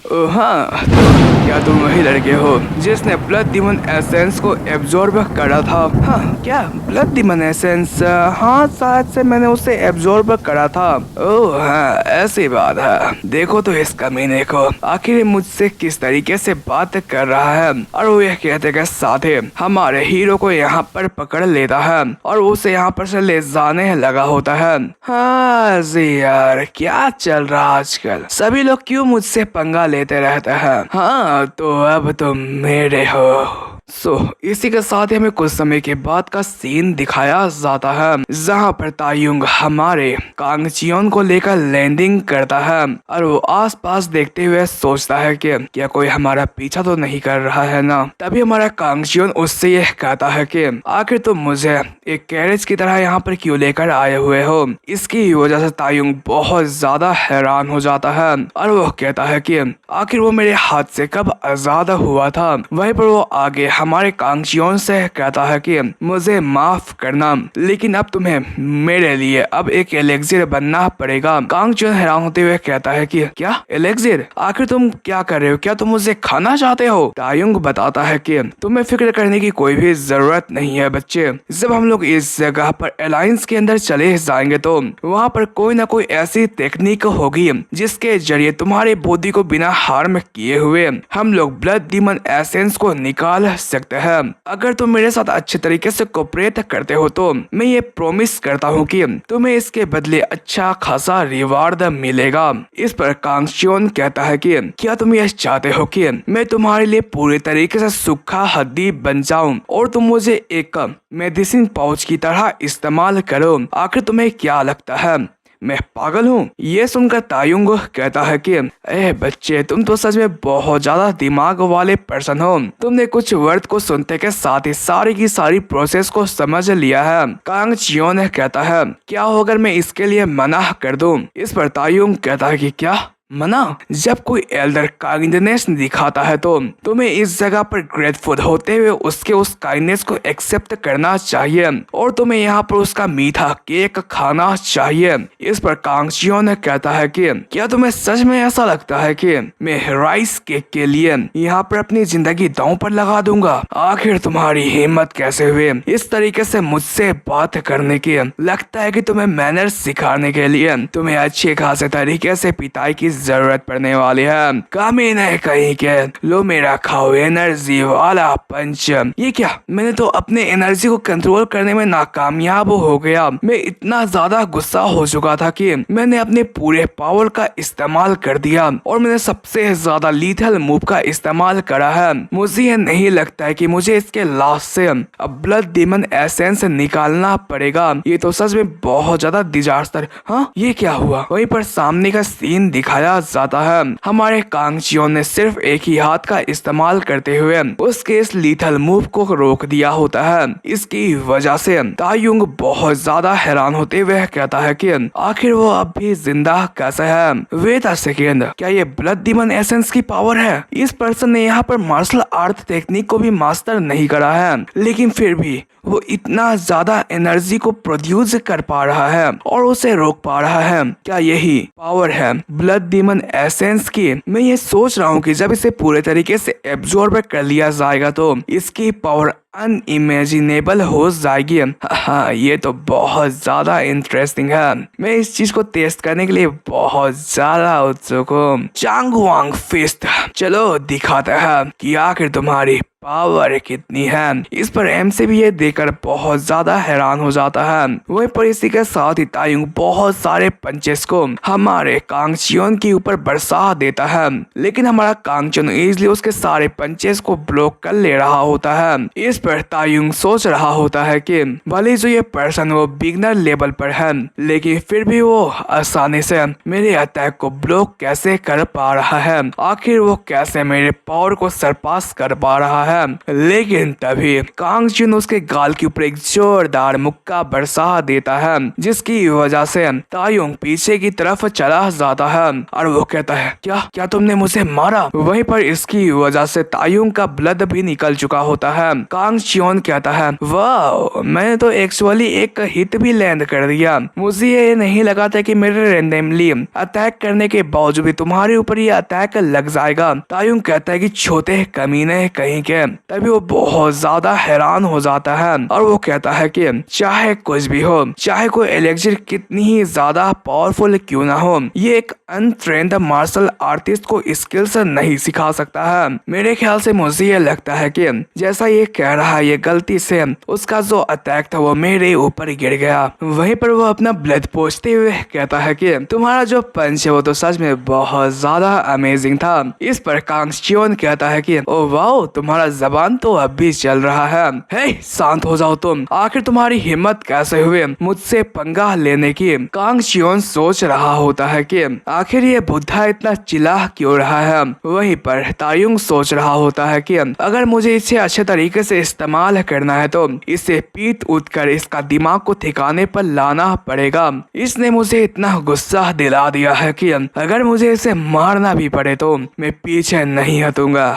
हाँ, तो क्या तुम वही लड़के हो जिसने ब्लड डीमन एसेंस को एब्जॉर्ब करा था? हाँ, क्या ब्लड डीमन एसेंस? हाँ, शायद से मैंने उसे एब्जॉर्ब करा था। ओह हाँ, ऐसी बात है। देखो तो इस कमीने को, आखिर मुझसे किस तरीके से बात कर रहा है। और वो यह कहते के साथ ही हमारे हीरो को यहाँ पर पकड़ लेता है और उसे यहाँ पर से ले जाने लगा होता है। हाँ जी यार, क्या चल रहा आजकल? सभी लोग क्यों मुझसे पंगा लेते रहते हैं? हाँ, तो अब तुम मेरे हो। इसी के साथ ही हमें कुछ समय के बाद का सीन दिखाया जाता है, जहाँ पर तायुंग हमारे कांगचियोन को लेकर लैंडिंग करता है और वो आसपास देखते हुए सोचता है कि क्या कोई हमारा पीछा तो नहीं कर रहा है ना। तभी हमारा कांगचियोन उससे यह कहता है कि आखिर तुम मुझे एक कैरेज की तरह यहाँ पर क्यों लेकर आए हुए हो। इसकी वजह से तायुंग बहुत ज्यादा हैरान हो जाता है और वो कहता है कि आखिर वो मेरे हाथ से कब आजाद हुआ था। वहीं पर वो आगे हमारे कांगचियोन से कहता है कि मुझे माफ करना, लेकिन अब तुम्हें मेरे लिए अब एक एलेक्सिर बनना पड़ेगा। कांगचियोन हैरान होते हुए कहता है कि क्या एलेक्सिर? आखिर तुम क्या कर रहे हो? क्या तुम मुझे खाना चाहते हो? तायुंग बताता है कि तुम्हें फिक्र करने की कोई भी जरूरत नहीं है बच्चे। जब हम लोग इस जगह पर अलायंस के अंदर चले जाएंगे तो वहाँ पर कोई ना कोई ऐसी टेक्निक होगी जिसके जरिए तुम्हारी बुद्धि को बिना हार्म किए हुए हम लोग ब्लड डीमन एसेंस को निकाल सकते हैं। अगर तुम मेरे साथ अच्छे तरीके से कोऑपरेट करते हो तो मैं ये प्रॉमिस करता हूँ कि तुम्हें इसके बदले अच्छा खासा रिवार्ड मिलेगा। इस पर कांगचियोन कहता है कि क्या तुम ये चाहते हो कि मैं तुम्हारे लिए पूरे तरीके से सूखा हड्डी बन जाऊं और तुम मुझे एक मेडिसिन पाउच की तरह इस्तेमाल करो? आखिर तुम्हें क्या लगता है मैं पागल हूँ? ये सुनकर तायुंग कहता है कि ए बच्चे, तुम तो सच में बहुत ज्यादा दिमाग वाले पर्सन हो। तुमने कुछ वर्ड को सुनते के साथ ही सारी की सारी प्रोसेस को समझ लिया है। कांगचियोन कहता है क्या हो अगर मैं इसके लिए मना कर दूं? इस पर तायुंग कहता है कि क्या मना? जब कोई एल्डर काइंडनेस दिखाता है तो तुम्हें इस जगह पर ग्रेटफुल होते हुए उसके उस काइंडनेस को एक्सेप्ट करना चाहिए और तुम्हें यहाँ पर उसका मीठा केक खाना चाहिए। इस पर कांगचियोन कहता है कि क्या तुम्हें सच में ऐसा लगता है कि मैं राइस केक के लिए यहाँ पर अपनी जिंदगी दांव पर लगा दूंगा? आखिर तुम्हारी हिम्मत कैसे हुई इस तरीके से मुझसे बात करने की? लगता है कि तुम्हें मैनर्स सिखाने के लिए तुम्हें अच्छे खासे तरीके से पिटाई की जरूरत पड़ने वाली है। कमीने कहीं के, लो मेरा खाओ एनर्जी वाला पंच। ये क्या, मैंने तो अपने एनर्जी को कंट्रोल करने में नाकामयाब हो गया। मैं इतना ज्यादा गुस्सा हो चुका था कि मैंने अपने पूरे पावर का इस्तेमाल कर दिया और मैंने सबसे ज्यादा लीथल मूव का इस्तेमाल करा है। मुझे ये नहीं लगता है कि मुझे इसके लास्ट से अब ब्लड डीमन एसेंस निकालना पड़ेगा। ये तो सच में बहुत ज्यादा डिजास्टर। हाँ, ये क्या हुआ? वहीं पर सामने का सीन दिखाया जाता है। हमारे कांगचियोन ने सिर्फ एक ही हाथ का इस्तेमाल करते हुए उसके इस लीथल मूव को रोक दिया होता है। इसकी वजह से तायुंग बहुत ज्यादा हैरान होते हुए कहता है कि आखिर वो अब भी जिंदा कैसे है? वेट अ सेकेंड, क्या ये ब्लड डीमन एसेंस की पावर है? इस पर्सन ने यहाँ पर मार्शल आर्ट टेक्निक को भी मास्टर नहीं करा है, लेकिन फिर भी वो इतना ज्यादा एनर्जी को प्रोड्यूस कर पा रहा है और उसे रोक पा रहा है। क्या यही पावर है ब्लड डीमन एसेंस की? मैं ये सोच रहा हूँ कि जब इसे पूरे तरीके से एब्जॉर्ब कर लिया जाएगा तो इसकी पावर अनइमेजिनेबल हो जाएगी। हाँ, ये तो बहुत ज्यादा इंटरेस्टिंग है। मैं इस चीज को टेस्ट करने के लिए बहुत ज्यादा उत्सुक हूँ। चांगवांग फिस्ट, चलो दिखाते हैं कि आखिर तुम्हारी पावर कितनी है। इस पर एम से भी ये देखकर बहुत ज्यादा हैरान हो जाता है। वहीं पर इसी के साथ ही तायुंग बहुत सारे पंचेस को हमारे कांगचियोन के ऊपर बरसा देता है, लेकिन हमारा कांगचियोन इजीली उसके सारे पंचेस को ब्लॉक कर ले रहा होता है। इस पर तायुंग सोच रहा होता है कि भले जो ये पर्सन वो बिगनर लेवल पर है, लेकिन फिर भी वो आसानी से मेरे अटैक को ब्लॉक कैसे कर पा रहा है? आखिर वो कैसे मेरे पावर को सरपास कर पा रहा है? है, लेकिन तभी कांग चिन उसके गाल के ऊपर एक जोरदार मुक्का बरसा देता है, जिसकी वजह से तायुंग पीछे की तरफ चला जाता है और वो कहता है, क्या क्या तुमने मुझे मारा? वहीं पर इसकी वजह से तायुंग का ब्लड भी निकल चुका होता है। कांग चियोन कहता है, वाह, मैंने तो एक्चुअली एक हिट भी लैंड कर दिया। मुझे ये नहीं लगा था कि मेरे रैंडमली अटैक करने के बावजूद भी तुम्हारे ऊपर ये अटैक लग जाएगा। तायुंग कहता है कि छोटे कमीने कहीं के। तभी वो बहुत ज्यादा हैरान हो जाता है और वो कहता है कि चाहे कुछ भी हो, चाहे कोई एलेक्जर कितनी ही ज्यादा पावरफुल क्यों ना हो, ये एक अनट्रेंड मार्शल आर्टिस्ट को स्किल्स नहीं सिखा सकता है। मेरे ख्याल से मुझे ये लगता है कि जैसा ये कह रहा है, ये गलती से उसका जो अटैक था वो मेरे ऊपर गिर गया। वहीं पर वो अपना ब्लड पोंछते हुए कहता है कि तुम्हारा जो पंच है वो तो सच में बहुत ज्यादा अमेजिंग था। इस पर कांग चियोन कहता है कि ओ वाओ, तुम्हारा जबान तो अब भी चल रहा है। हे, शांत हो जाओ तुम, आखिर तुम्हारी हिम्मत कैसे हुए मुझसे पंगा लेने की? कांग चियोन सोच रहा होता है कि आखिर ये बुद्धा इतना चिल्ला क्यों रहा है। वहीं पर तायुंग सोच रहा होता है कि अगर मुझे इसे अच्छे तरीके से इस्तेमाल करना है तो इसे पीट उठ कर इसका दिमाग को ठिकाने पर लाना पड़ेगा। इसने मुझे इतना गुस्सा दिला दिया है कि अगर मुझे इसे मारना भी पड़े तो मैं पीछे नहीं हटूंगा।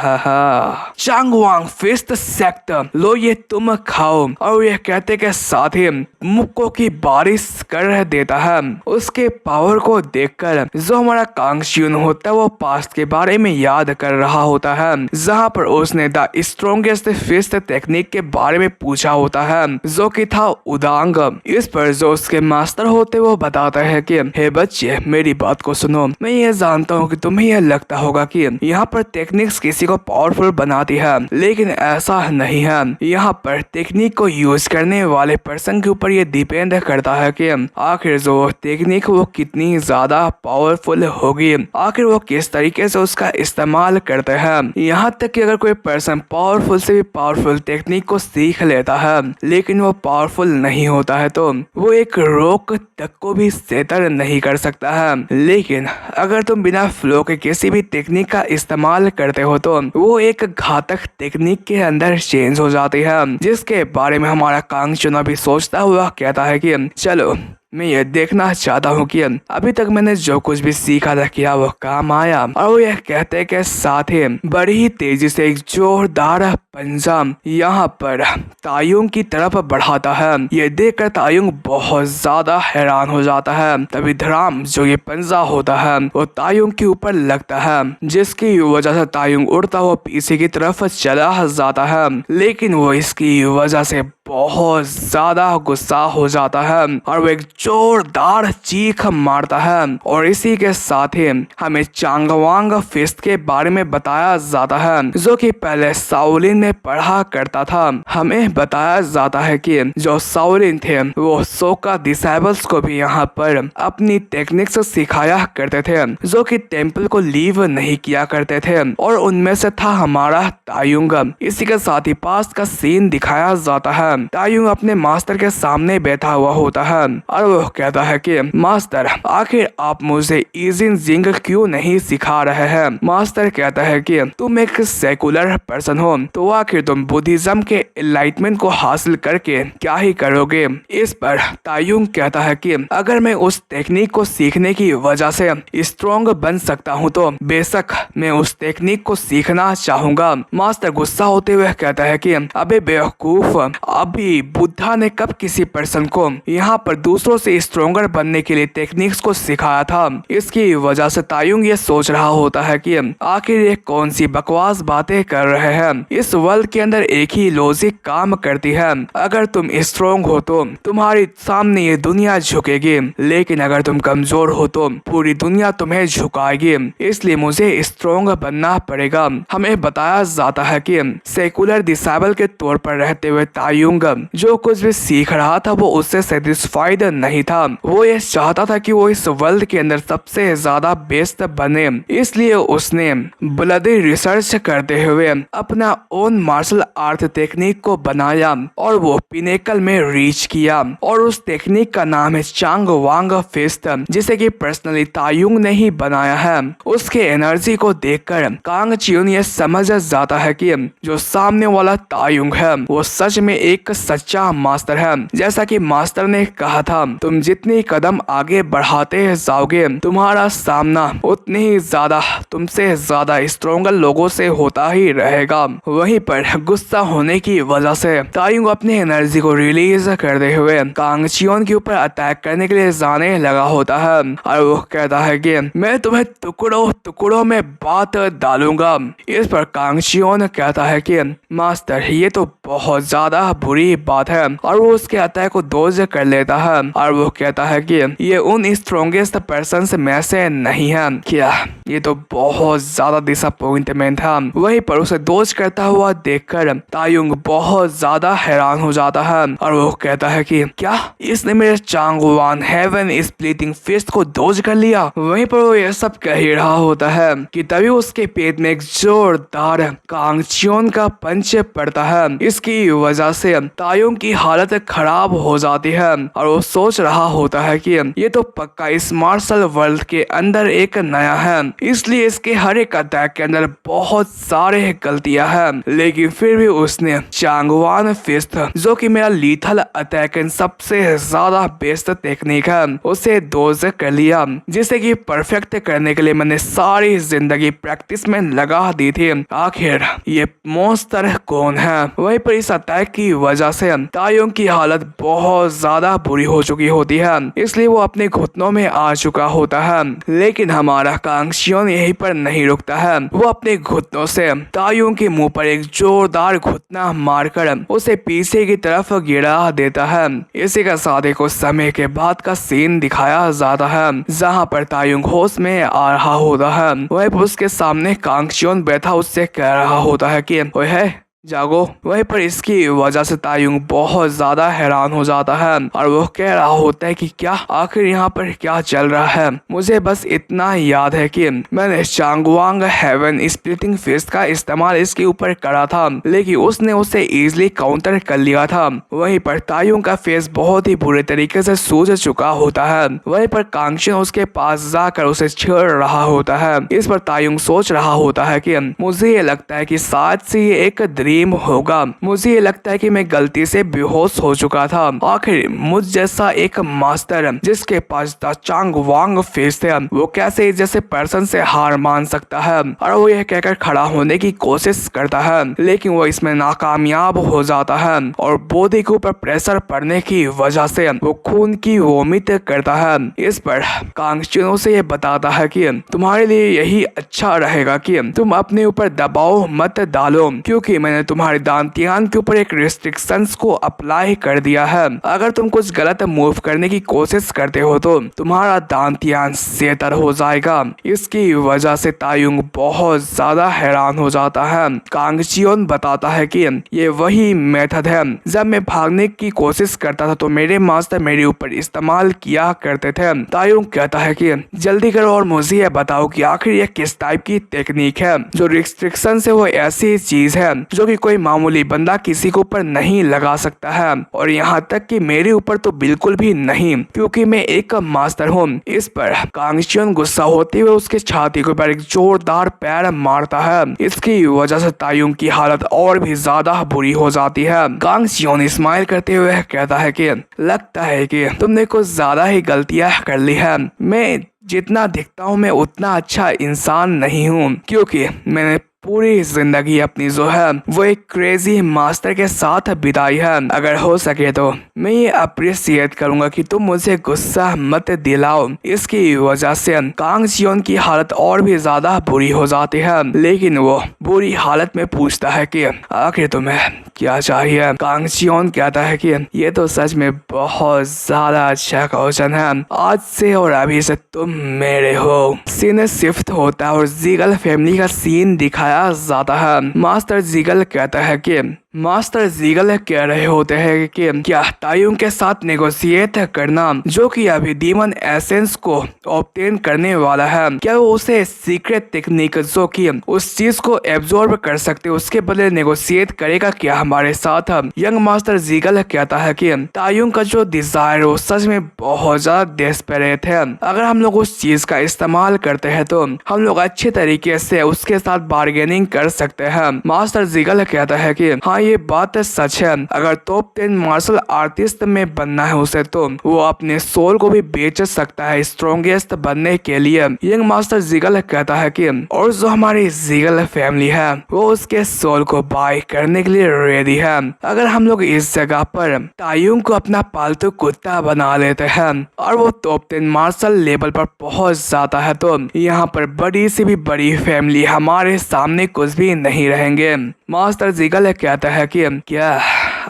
चांगवांग फिस्ट सेक्ट, लो ये तुम खाओ। और ये कहते के साथ ही मुक्कों की बारिश कर देता है। उसके पावर को देखकर जो हमारा कांग चियोन होता है वो पास्ट के बारे में याद कर रहा होता है, जहाँ पर उसने द स्ट्रॉन्गेस्ट फिस्ट टेक्निक के बारे में पूछा होता है, जो कि था उदांग। इस पर जो उसके मास्टर होते वो बताते हैं कि हे बच्चे, मेरी बात को सुनो। मैं ये जानता हूँ कि तुम्हें यह लगता होगा कि यहाँ पर टेक्निक्स किसी को पावरफुल बनाती है, लेकिन ऐसा नहीं है। यहाँ पर टेक्निक को यूज करने वाले पर्सन के ऊपर ये डिपेंड करता है कि आखिर जो टेक्निक वो कितनी ज्यादा पावरफुल होगी, आखिर वो किस तरीके से उसका इस्तेमाल करते हैं। यहाँ तक कि अगर कोई पर्सन पावरफुल से भी पावरफुल टेक्निक को सीख लेता है, लेकिन वो पावरफुल नहीं होता है, तो वो एक रोक तक को भी सेटर नहीं कर सकता है। लेकिन अगर तुम बिना फ्लो के किसी भी टेक्निक का इस्तेमाल करते हो तो वो एक घातक टेक्निक के अंदर चेंज हो जाती है, जिसके बारे में हमारा कांग चियोन भी सोचता हुआ कहता है कि चलो, मैं ये देखना चाहता हूँ कि अभी तक मैंने जो कुछ भी सीखा था किया वो काम आया। और वो यह कहते के साथ ही बड़ी ही तेजी से एक जोरदार पंजा यहाँ पर तायुंग की तरफ बढ़ाता है। ये देखकर तायुंग बहुत ज्यादा हैरान हो जाता है। तभी धड़ाम जो ये पंजा होता है वो तायुंग के ऊपर लगता है, जिसकी वजह से तायुंग उड़ता हुआ पीछे की तरफ चला जाता है। लेकिन वो इसकी वजह से बहुत ज्यादा गुस्सा हो जाता है और वो एक जोरदार चीख मारता है। और इसी के साथ ही हमें चांगवांग फिस्ट के बारे में बताया जाता है, जो कि पहले शाओलिन में पढ़ा करता था। हमें बताया जाता है कि जो शाओलिन थे वो सोका डिसेबल्स को भी यहाँ पर अपनी टेक्निक्स सिखाया करते थे, जो कि टेम्पल को लीव नहीं किया करते थे। और उनमें से था हमारा तायुंग। इसी के साथ ही पास्ट का सीन दिखाया जाता है। तायुंग अपने मास्टर के सामने बैठा हुआ होता है और वो कहता है कि मास्टर, आखिर आप मुझे ईजिन जिंग क्यों नहीं सिखा रहे हैं? मास्टर कहता है कि तुम एक सेकुलर पर्सन हो, तो आखिर तुम बुद्धिज्म के एनलाइटमेंट को हासिल करके क्या ही करोगे? इस पर तायुंग कहता है कि अगर मैं उस टेक्निक को सीखने की वजह से स्ट्रॉन्ग बन सकता हूँ तो बेशक मैं उस टेक्निक को सीखना चाहूंगा। मास्टर गुस्सा होते हुए कहता है कि अबे बेवकूफ, अभी बुद्धा ने कब किसी पर्सन को यहाँ पर दूसरों से स्ट्रॉन्गर बनने के लिए टेक्निक्स को सिखाया था? इसकी वजह से तायुंग ये सोच रहा होता है कि आखिर ये कौन सी बकवास बातें कर रहे हैं। इस वर्ल्ड के अंदर एक ही लॉजिक काम करती है, अगर तुम स्ट्रॉन्ग हो तो तुम्हारी सामने ये दुनिया झुकेगी, लेकिन अगर तुम कमजोर हो तो पूरी दुनिया तुम्हें झुकाएगी। इसलिए मुझे स्ट्रॉन्ग बनना पड़ेगा। हमें बताया जाता है कि सेकुलर डिसेबल के तौर पर रहते हुए तायुंग जो कुछ भी सीख रहा था वो उससे सेटिस्फाइड नहीं नहीं था। वो ये चाहता था कि वो इस वर्ल्ड के अंदर सबसे ज्यादा बेस्ट बने, इसलिए उसने ब्लडी रिसर्च करते हुए अपना ओन मार्शल आर्ट टेक्निक को बनाया और वो पिनेकल में रीच किया। और उस टेक्निक का नाम है चांग वांग फिस्ट, जिसे कि पर्सनली तायुंग ने ही बनाया है। उसके एनर्जी को देखकर कांग चियोन ये समझ जाता है कि जो सामने वाला तायुंग है वो सच में एक सच्चा मास्टर है। जैसा कि मास्टर ने कहा था, तुम जितनी कदम आगे बढ़ाते जाओगे तुम्हारा सामना उतनी ही ज्यादा तुमसे ज्यादा स्ट्रोंगर लोगों से होता ही रहेगा। वहीं पर गुस्सा होने की वजह से तायुंग अपनी एनर्जी को रिलीज करते हुए कांग चियोन के ऊपर अटैक करने के लिए जाने लगा होता है और वो कहता है कि मैं तुम्हें टुकड़ों टुकड़ों में बात डालूंगा। इस पर कांग चियोन कहता है कि मास्टर ये तो बहुत ज्यादा बुरी बात है और वो उसके अटैक को डॉज कर लेता है और वो कहता है कि ये उन स्ट्रॉन्गेस्ट पर्सन में से नहीं है। क्या ये तो बहुत ज्यादा डिसअपॉइंटमेंट है। वहीं पर उसे डॉज करता हुआ देखकर तायुंग बहुत ज्यादा हैरान हो जाता है और वो कहता है कि क्या इसने मेरे चांगवान हेवन स्प्लिटिंग फिस्ट को डॉज कर लिया। वहीं पर वो ये सब कह ही रहा होता है कि तभी उसके पेट में एक जोरदार कांग चियोन का पंच पड़ता है। इसकी वजह से तायुंग की हालत खराब हो जाती है और वो सोच रहा होता है कि ये तो पक्का इस मार्शल वर्ल्ड के अंदर एक नया है, इसलिए इसके हर एक अटैक के अंदर बहुत सारे गलतियां हैं। लेकिन फिर भी उसने चांगवान फिस्ट, जो कि मेरा लीथल अटैक सबसे ज्यादा बेस्ट टेक्निक है, उसे डोज कर लिया, जिसे कि परफेक्ट करने के लिए मैंने सारी जिंदगी प्रैक्टिस में लगा दी थी। आखिर ये मॉन्स्टर कौन है। वहीं पर इस अटैक की वजह से तायुंग की हालत बहुत ज्यादा बुरी हो चुकी होती है, इसलिए वो अपने घुटनों में आ चुका होता है। लेकिन हमारा कांग चियोन यहीं पर नहीं रुकता है। वो अपने घुटनों से तायुंग के मुंह पर एक जोरदार घुटना मारकर उसे पीछे की तरफ गिरा देता है। इसी का साथ कुछ समय के बाद का सीन दिखाया जाता है, जहाँ पर तायुंग होश में आ रहा होता है। वहीं पर उसके सामने कांग चियोन बैठा उससे कह रहा होता है कि ओए है जागो। वहीं पर इसकी वजह से तायुंग बहुत ज्यादा हैरान हो जाता है और वो कह रहा होता है कि क्या आखिर यहाँ पर क्या चल रहा है। मुझे बस इतना याद है कि मैंने चांगवांग हेवन स्प्लिटिंग फिस्ट का इस्तेमाल इसके ऊपर करा था, लेकिन उसने उसे इजीली काउंटर कर लिया था। वहीं पर तायुंग का फेस बहुत ही बुरे तरीके से सूज चुका होता है। वहीं पर कांग चियोन उसके पास जाकर उसे छेड़ रहा होता है। इस पर तायुंग सोच रहा होता है कि मुझे ये लगता है कि शायद से ये एक होगा। मुझे ये लगता है कि मैं गलती से बेहोश हो चुका था। आखिर मुझ जैसा एक मास्टर जिसके पास चांगवांग फेस है, वो कैसे जैसे पर्सन से हार मान सकता है। और वो यह कहकर खड़ा होने की कोशिश करता है, लेकिन वो इसमें नाकामयाब हो जाता है और बॉडी के ऊपर प्रेशर पड़ने की वजह से वो खून की वोमिट करता है। इस पर कांग चियोन से ये बताता है कि तुम्हारे लिए यही अच्छा रहेगा कि तुम अपने ऊपर दबाव मत डालो, क्योंकि मैंने तुम्हारे दांतियान के ऊपर एक रिस्ट्रिक्शंस को अप्लाई कर दिया है। अगर तुम कुछ गलत मूव करने की कोशिश करते हो तो तुम्हारा दांतियान सेतर हो जाएगा। इसकी वजह से तायुंग बहुत ज्यादा हैरान हो जाता है। कांग चियोन बताता है कि ये वही मेथड है जब मैं भागने की कोशिश करता था तो मेरे मास्टर मेरे ऊपर इस्तेमाल किया करते थे। तायुंग कहता है कि जल्दी करो और मुझे ये बताओ कि आखिर ये किस टाइप की टेक्निक है। जो रिस्ट्रिक्शन है वो ऐसी चीज है जो कि कोई मामूली बंदा किसी के ऊपर नहीं लगा सकता है, और यहाँ तक कि मेरे ऊपर तो बिल्कुल भी नहीं, क्योंकि मैं एक मास्टर हूँ। इस पर कांग चियोन गुस्सा होते हुए उसके छाती के ऊपर एक जोरदार पैर मारता है। इसकी वजह से तायुंग की हालत और भी ज्यादा बुरी हो जाती है। कांग चियोन स्माइल करते हुए कहता है कि लगता है कि तुमने कुछ ज्यादा ही गलतियां कर ली है। मैं जितना दिखता हूँ मैं उतना अच्छा इंसान नहीं हूँ, क्योंकि मैंने पूरी जिंदगी अपनी जो है वो एक क्रेजी मास्टर के साथ बिताई है। अगर हो सके तो मैं ये अप्रिशिएट करूंगा कि तुम मुझे गुस्सा मत दिलाओ। इसकी वजह से कांग चियोन की हालत और भी ज्यादा बुरी हो जाती है, लेकिन वो बुरी हालत में पूछता है कि आखिर तुम्हें क्या चाहिए। कांग चियोन कहता है कि ये तो सच में बहुत ज्यादा अच्छा क्वेश्चन है। आज से और अभी से तुम मेरे हो। सीन शिफ्ट होता है और जीगल फैमिली का सीन दिखाया जाता है। मास्टर जीगल कहता है कि मास्टर जीगल कह रहे होते हैं कि क्या तायुंग के साथ नेगोशिएट करना, जो कि अभी डीमन एसेंस को ऑब्टेन करने वाला है, क्या वो उसे सीक्रेट टेक्निक जो कि उस चीज को एब्जॉर्ब कर सकते उसके बदले नेगोशिएट करेगा क्या हमारे साथ। यंग मास्टर जीगल कहता है कि तायुंग का जो डिजायर वो सच में बहुत ज्यादा डेस्परेट है। अगर हम लोग उस चीज का इस्तेमाल करते हैं तो हम लोग अच्छे तरीके से उसके साथ बार्गेनिंग कर सकते हैं। मास्टर जीगल कहता है कि हाँ ये बात सच है, अगर टॉप 10 मार्शल आर्टिस्ट में बनना है उसे तो वो अपने सोल को भी बेच सकता है स्ट्रॉन्गेस्ट बनने के लिए। यंग मास्टर जीगल कहता है कि और जो हमारी जीगल फैमिली है वो उसके सोल को बाय करने के लिए रेडी है। अगर हम लोग इस जगह पर तायुंग को अपना पालतू कुत्ता बना लेते हैं और वो टॉप 10 मार्शल लेवल पर पहुंच जाता है तो यहाँ पर बड़ी से भी बड़ी फैमिली हमारे सामने कुछ भी नहीं रहेंगे। मास्टर जीगल कहता है कि क्या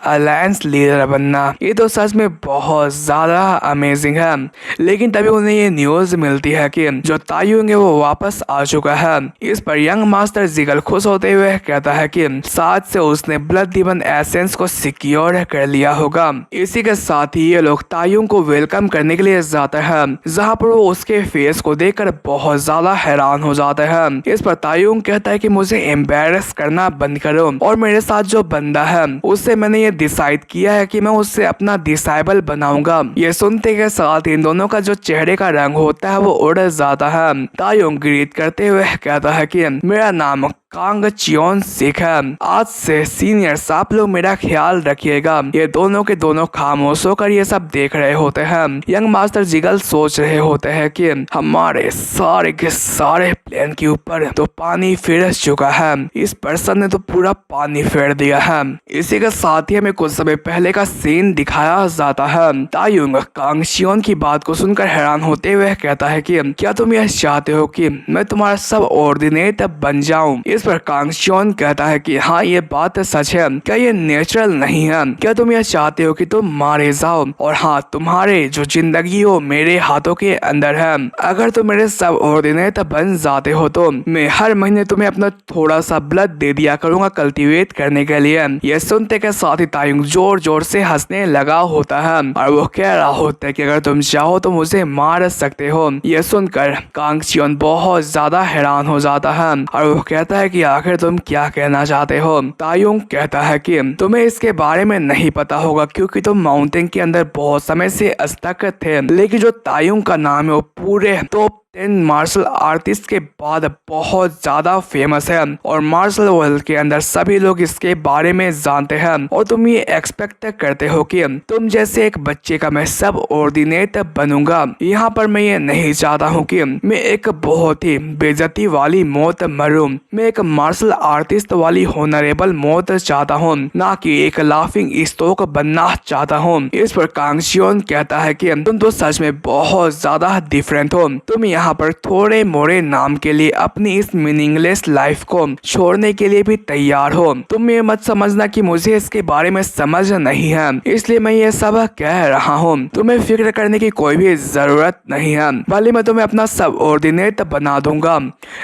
अलायंस लीडर बनना ये तो सच में बहुत ज्यादा अमेजिंग है, लेकिन तभी उन्हें ये न्यूज मिलती है कि जो तायुंग है वो वापस आ चुका है। इस पर यंग मास्टर जीगल खुश होते हुए कहता है कि साथ से उसने ब्लड डीमन एसेंस को सिक्योर कर लिया होगा। इसी के साथ ही ये लोग तायुंग को वेलकम करने के लिए जाते हैं, जहाँ पर वो उसके फेस को देखकर बहुत ज्यादा हैरान हो जाते हैं। इस पर तायुंग कहता है कि मुझे एम्बेरस करना बंद करो और मेरे साथ जो बंदा है उससे मैंने ये डिसाइड किया है कि मैं उससे अपना डिसाइबल बनाऊंगा। ये सुनते के साथ इन दोनों का जो चेहरे का रंग होता है वो उड़ जाता है। तायुंग ग्रीट करते हुए कहता है कि मेरा नाम कांग चियोन सिख है, आज से सीनियर्स आप लोग मेरा ख्याल रखिएगा। ये दोनों के दोनों खामोश होकर ये सब देख रहे होते हैं। यंग मास्टर जीगल सोच रहे होते हैं कि हमारे सारे के सारे प्लेन के ऊपर तो पानी फिर चुका है, इस पर्सन ने तो पूरा पानी फेर दिया है। इसी के साथ ही हमें कुछ समय पहले का सीन दिखाया जाता है। तायुंग कांग चियोन की बात को सुनकर हैरान होते हुए कहता है कि क्या तुम यह चाहते हो कि मैं तुम्हारा सब ऑर्डिनेट बन जाऊं। इस पर कांग चियोन कहता है कि हाँ ये बात सच है, क्या ये नेचुरल नहीं है, क्या तुम यह चाहते हो कि तुम मारे जाओ और हाँ तुम्हारे जो जिंदगी हो मेरे हाथों के अंदर है। अगर तुम मेरे सब ऑर्डिनेट बन जाते हो तो मैं हर महीने तुम्हें अपना थोड़ा सा ब्लड दे दिया करूंगा कल्टीवेट करने के लिए। यह सुनते के साथ ही तायुंग जोर जोर से हंसने लगा होता है और वो कह रहा होता है कि अगर तुम चाहो तो मुझे मार सकते हो। यह सुनकर कांग चियोन बहुत ज्यादा हैरान हो जाता है और वो कहता है कि आखिर तुम क्या कहना चाहते हो। तायुंग कहता है कि तुम्हें इसके बारे में नहीं पता होगा क्योंकि तुम माउंटेन के अंदर बहुत समय से स्टक थे, लेकिन जो तायुंग का नाम है वो पूरे टॉप 10 मार्शल आर्टिस्ट के बाद बहुत ज्यादा फेमस है और मार्शल वर्ल्ड के अंदर सभी लोग इसके बारे में जानते हैं और तुम ये एक्सपेक्ट करते हो कि तुम जैसे एक बच्चे का मैं सब ऑर्डिनेट बनूंगा। यहाँ पर मैं ये नहीं चाहता हूँ कि मैं एक बहुत ही बेइज्जती वाली मौत मरूं, मैं एक मार्शल आर्टिस्ट वाली होनरेबल मौत चाहता हूँ, ना कि एक लाफिंग स्टॉक बनना चाहता हूँ। इस पर कांग चियोन कहता है कि तुम तो सच में बहुत ज्यादा डिफरेंट हो, तुम यहाँ पर थोड़े मोड़े नाम के लिए अपनी इस मीनिंगलेस लाइफ को छोड़ने के लिए भी तैयार हो। तुम ये मत समझना कि मुझे इसके बारे में समझ नहीं है इसलिए मैं ये सब कह रहा हूँ। तुम्हें फिक्र करने की कोई भी जरूरत नहीं है, भले मैं तुम्हें अपना सब ऑर्डिनेट बना दूंगा,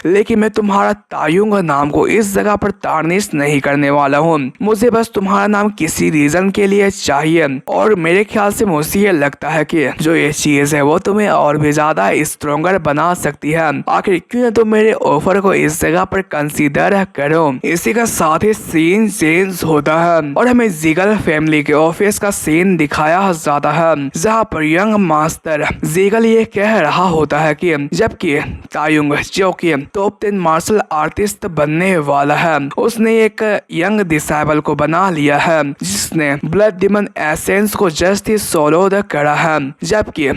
लेकिन मैं तुम्हारा तायुंग नाम को इस जगह पर तार्निश नहीं करने वाला हूँ। मुझे बस तुम्हारा नाम किसी रीजन के लिए चाहिए और मेरे ख्याल से मुझे ये लगता है कि जो ये चीज है वो तुम्हें और भी ज्यादा स्ट्रोंगर बना सकती है। आखिर क्यों ना तुम मेरे ऑफर को इस जगह पर कंसीडर करो। इसी का साथ ही सीन चेंज होता है और हमें जीगल फैमिली के ऑफिस का सीन दिखाया जाता है, जहाँ पर यंग मास्टर जीगल ये कह रहा होता है कि जबकि तायुंग जो कि टॉप 10 मार्शल आर्टिस्ट बनने वाला है उसने एक यंग डिसाइबल को बना लिया है जिसने ब्लड डीमन एसेंस को जस्ट ही सोलो करा है। जबकि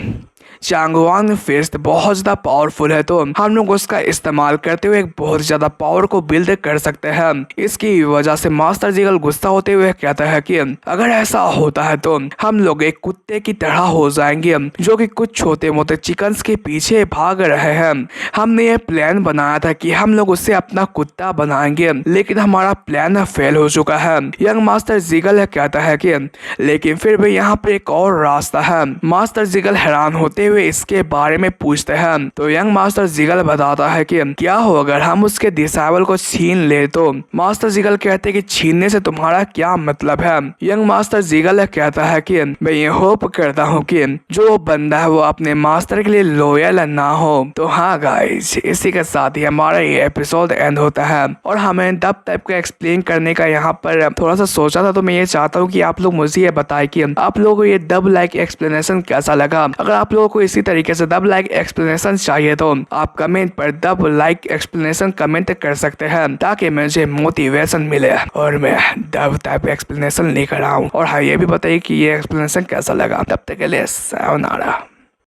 चांगवान फिस्ट बहुत ज्यादा पावरफुल है तो हम लोग उसका इस्तेमाल करते हुए एक बहुत ज्यादा पावर को बिल्ड कर सकते हैं। इसकी वजह से मास्टर जीगल गुस्सा होते हुए कहता है कि अगर ऐसा होता है तो हम लोग एक कुत्ते की तरह हो जाएंगे जो कि कुछ छोटे मोटे चिकन्स के पीछे भाग रहे हैं। हमने ये प्लान बनाया था कि हम लोग उसे अपना कुत्ता बनाएंगे, लेकिन हमारा प्लान फेल हो चुका है। यंग मास्टर जीगल कहता है कि लेकिन फिर भी यहाँ पे एक और रास्ता है। मास्टर जीगल हैरान होते हुए इसके बारे में पूछते हैं तो यंग मास्टर जिगल बताता है कि क्या हो अगर हम उसके डिसेबल को छीन ले तो। मास्टर जिगल कहते हैं कि छीनने से तुम्हारा क्या मतलब है। यंग मास्टर जिगल कहता है कि मैं ये होप करता हूँ कि जो बंदा है वो अपने मास्टर के लिए लॉयल ना हो। तो हाँ गाइस, इसी के साथ ही हमारा ये एपिसोड एंड होता है और हमें डब टाइप का एक्सप्लेन करने का यहाँ पर थोड़ा सा सोचा था। तो मैं ये चाहता हूँ कि आप लोग मुझे ये बताएं कि आप लोगों को ये डब लाइक एक्सप्लेनेशन कैसा लगा। अगर आप लोगों को इसी तरीके से डब लाइक एक्सप्लेनेशन चाहिए तो आप कमेंट पर डब लाइक एक्सप्लेनेशन कमेंट कर सकते हैं ताकि मुझे मोटिवेशन मिले और मैं डब टाइप एक्सप्लेनेशन लेकर आऊँ। और हाँ, ये भी बताइए कि ये एक्सप्लेनेशन कैसा लगा। तब तक के लिए सायोनारा।